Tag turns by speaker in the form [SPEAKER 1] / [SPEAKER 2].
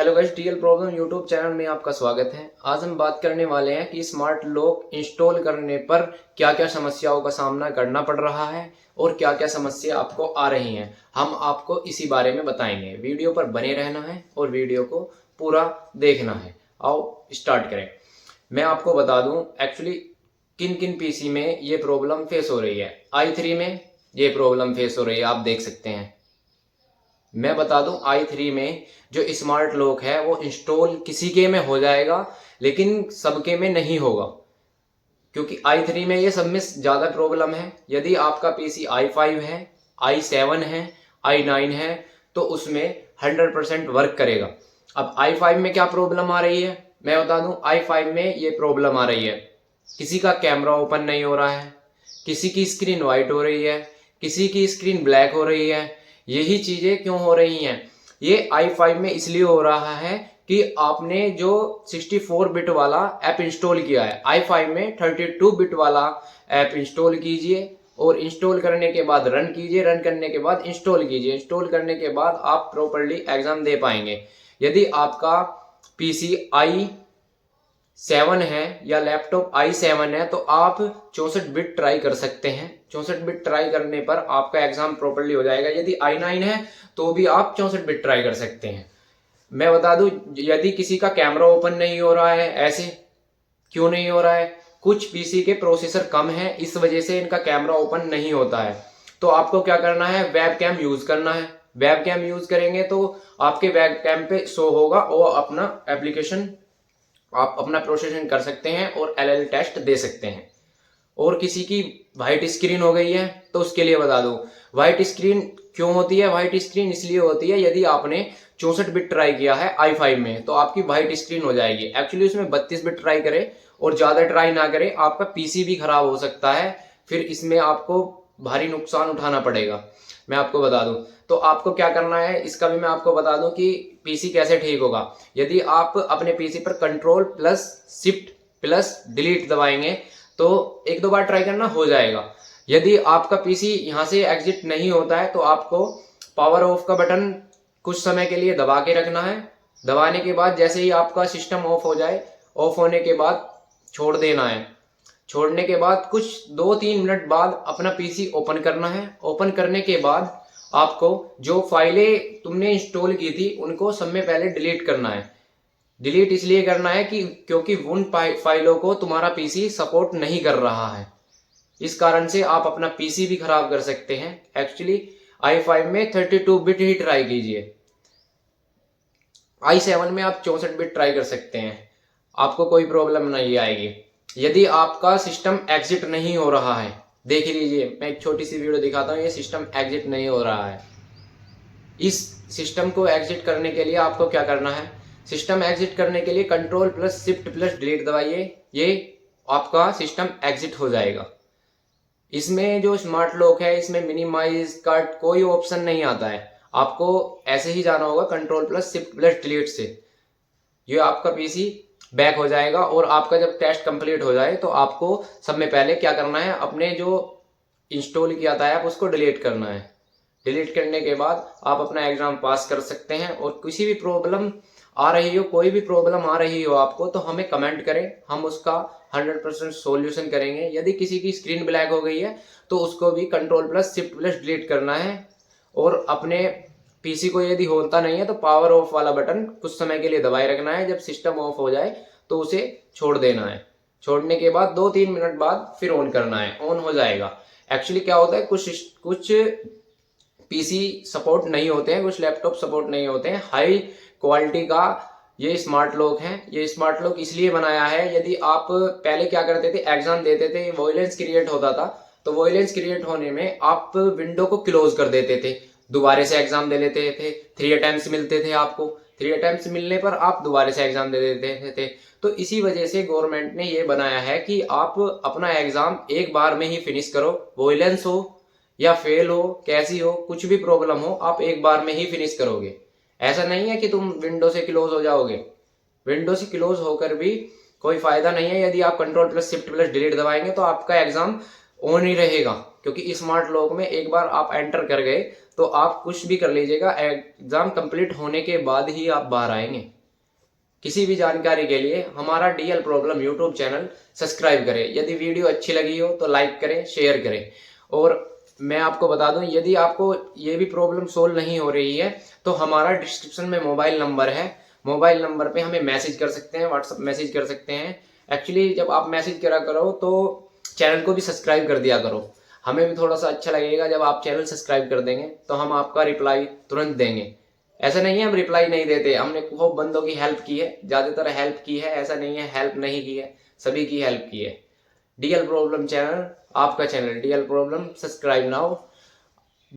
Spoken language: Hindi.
[SPEAKER 1] Hello guys, TL problem YouTube channel में आपका स्वागत है। आज हम बात करने वाले हैं कि स्मार्ट लॉक इंस्टॉल करने पर क्या क्या समस्याओं का सामना करना पड़ रहा है और क्या क्या समस्या आपको आ रही हैं। हम आपको इसी बारे में बताएंगे। वीडियो पर बने रहना है और वीडियो को पूरा देखना है। आओ स्टार्ट करें। मैं आपको बता दूं एक्चुअली किन किन पीसी में ये प्रॉब्लम फेस हो रही है। i3 में ये प्रॉब्लम फेस हो रही है, आप देख सकते हैं। मैं बता दूं i3 में जो स्मार्ट लॉक है वो इंस्टॉल किसी के में हो जाएगा लेकिन सबके में नहीं होगा, क्योंकि i3 में ये सब में ज़्यादा प्रॉब्लम है। यदि आपका पीसी i5 है, i7 है, i9 है तो उसमें 100% वर्क करेगा। अब i5 में क्या प्रॉब्लम आ रही है मैं बता दूं। i5 में ये प्रॉब्लम आ रही है, किसी का कैमरा ओपन नहीं हो रहा है, किसी की स्क्रीन वाइट हो रही है, किसी की स्क्रीन ब्लैक हो रही है। यही चीजें क्यों हो रही हैं? ये i5 में इसलिए हो रहा है कि आपने जो 64 बिट वाला ऐप इंस्टॉल किया है। i5 में 32 बिट वाला ऐप इंस्टॉल कीजिए और इंस्टॉल करने के बाद रन कीजिए, रन करने के बाद इंस्टॉल कीजिए। इंस्टॉल करने के बाद आप प्रॉपर्ली एग्जाम दे पाएंगे। यदि आपका पीसी i7 है या लैपटॉप i7 है तो आप 64 बिट ट्राई कर सकते हैं। 64 बिट ट्राई करने पर आपका एग्जाम प्रॉपर्ली हो जाएगा। यदि i9 है तो भी आप 64 बिट ट्राई कर सकते हैं। मैं बता दूं, यदि किसी का कैमरा ओपन नहीं हो रहा है, ऐसे क्यों नहीं हो रहा है? कुछ पीसी के प्रोसेसर कम है, इस वजह से इनका कैमरा ओपन नहीं होता है। तो आपको क्या करना है, वेब कैम यूज करना है। वेब कैम यूज करेंगे तो आपके वेब कैम पे शो होगा और अपना एप्लीकेशन आप अपना प्रोसेसिंग कर सकते हैं और एलएल टेस्ट दे सकते हैं। और किसी की व्हाइट स्क्रीन हो गई है तो उसके लिए बता दूं, व्हाइट स्क्रीन क्यों होती है? व्हाइट स्क्रीन इसलिए होती है यदि आपने 64 बिट ट्राई किया है i5 में तो आपकी व्हाइट स्क्रीन हो जाएगी। एक्चुअली उसमें 32 बिट ट्राई करे और ज्यादा ट्राई ना करे, आपका पीसी भी खराब हो सकता है, फिर इसमें आपको भारी नुकसान उठाना पड़ेगा। मैं आपको बता दूं तो आपको क्या करना है इसका भी मैं आपको बता दूं कि पीसी कैसे ठीक होगा। यदि आप अपने पीसी पर control plus shift plus delete दबाएंगे तो एक दो बार ट्राई करना हो जाएगा। यदि आपका पीसी यहां से एग्जिट नहीं होता है तो आपको पावर ऑफ का बटन कुछ समय के लिए दबा के रखना है। दबाने के बाद जैसे ही आपका सिस्टम ऑफ हो जाए, ऑफ होने के बाद छोड़ देना है। छोड़ने के बाद कुछ 2-3 मिनट बाद अपना पीसी ओपन करना है। ओपन करने के बाद आपको जो फाइलें तुमने इंस्टॉल की थी उनको सब में पहले डिलीट करना है। डिलीट इसलिए करना है कि क्योंकि उन फाइलों को तुम्हारा पीसी सपोर्ट नहीं कर रहा है। इस कारण से आप अपना पीसी भी खराब कर सकते हैं। एक्चुअली i5 में 32 बिट ही ट्राई कीजिए, i7 में आप 64 बिट ट्राई कर सकते हैं, आपको कोई प्रॉब्लम नहीं आएगी। यदि आपका सिस्टम एग्जिट नहीं हो रहा है, देख लीजिए मैं एक छोटी सी वीडियो दिखाता हूँ, ये सिस्टम एग्जिट नहीं हो रहा है। इस सिस्टम को एग्जिट करने के लिए आपको क्या करना है, सिस्टम एग्जिट करने के लिए control plus shift plus delete दबाइए, ये आपका सिस्टम एग्जिट हो जाएगा। इसमें जो स्मार्ट लॉक है इसमें मिनिमाइज कट कोई ऑप्शन नहीं आता है, आपको ऐसे ही जाना होगा control plus shift plus delete से। ये आपका पीसी बैक हो जाएगा और आपका जब टेस्ट कंप्लीट हो जाए तो आपको सब में पहले क्या करना है, अपने जो इंस्टॉल किया था ऐप उसको डिलीट करना है। डिलीट करने के बाद आप अपना एग्जाम पास कर सकते हैं। और किसी भी प्रॉब्लम आ रही हो, कोई भी प्रॉब्लम आ रही हो आपको, तो हमें कमेंट करें, हम उसका 100% सॉल्यूशन करेंगे। यदि किसी की स्क्रीन ब्लैक हो गई है तो उसको भी control plus shift plus delete करना है। और अपने पीसी को यदि होता नहीं है तो पावर ऑफ वाला बटन कुछ समय के लिए दबाए रखना है। जब सिस्टम ऑफ हो जाए तो उसे छोड़ देना है। छोड़ने के बाद 2-3 मिनट बाद फिर ऑन करना है, ऑन हो जाएगा। एक्चुअली क्या होता है, कुछ पीसी सपोर्ट नहीं होते हैं, कुछ लैपटॉप सपोर्ट नहीं होते हैं हाई क्वालिटी का ये स्मार्ट लॉक है। ये स्मार्ट लॉक इसलिए बनाया है, यदि आप पहले क्या करते थे, एग्जाम देते थे, वॉयलेंस क्रिएट होता था तो वॉयलेंस क्रिएट होने में आप विंडो को क्लोज कर देते थे, दोबारा से एग्जाम दे लेते थे। 3 अटेम्प्ट्स मिलते थे आपको, 3 अटेम्प्ट्स मिलने पर आप दोबारा से एग्जाम दे देते थे। तो इसी वजह से गवर्नमेंट ने ये बनाया है कि आप अपना एग्जाम एक बार में ही फिनिश करो, वॉयलेंस हो या फेल हो, कैसी हो, कुछ भी प्रॉब्लम हो, आप एक बार में ही फिनिश करोगे। ऐसा नहीं है कि तुम विंडो से क्लोज हो जाओगे। विंडो से क्लोज होकर भी कोई फायदा नहीं है। यदि आप control plus shift plus delete दबाएंगे तो आपका एग्जाम ऑन ही रहेगा, क्योंकि स्मार्ट लॉक में एक बार आप एंटर कर गए तो आप कुछ भी कर लीजिएगा, एग्जाम कंप्लीट होने के बाद ही आप बाहर आएंगे। किसी भी जानकारी के लिए हमारा DL problem YouTube channel subscribe करें। यदि वीडियो अच्छी लगी हो तो लाइक करें, शेयर करें। और मैं आपको बता दूं, यदि आपको ये भी प्रॉब्लम सोल्व नहीं हो रही है तो हमारा डिस्क्रिप्शन में मोबाइल नंबर है, मोबाइल नंबर पे हमें मैसेज कर सकते हैं, व्हाट्सएप मैसेज कर सकते हैं। एक्चुअली जब आप मैसेज करा करो तो चैनल को भी सब्सक्राइब कर दिया करो, हमें भी थोड़ा सा अच्छा लगेगा। जब आप चैनल सब्सक्राइब कर देंगे तो हम आपका रिप्लाई तुरंत देंगे। ऐसा नहीं है हम रिप्लाई नहीं देते, हमने खूब बंदों की हेल्प की है, ज्यादातर हेल्प की है, ऐसा नहीं है हेल्प नहीं की है, सभी की हेल्प की है। डीएल प्रॉब्लम चैनल, आपका channel DL problem, subscribe now.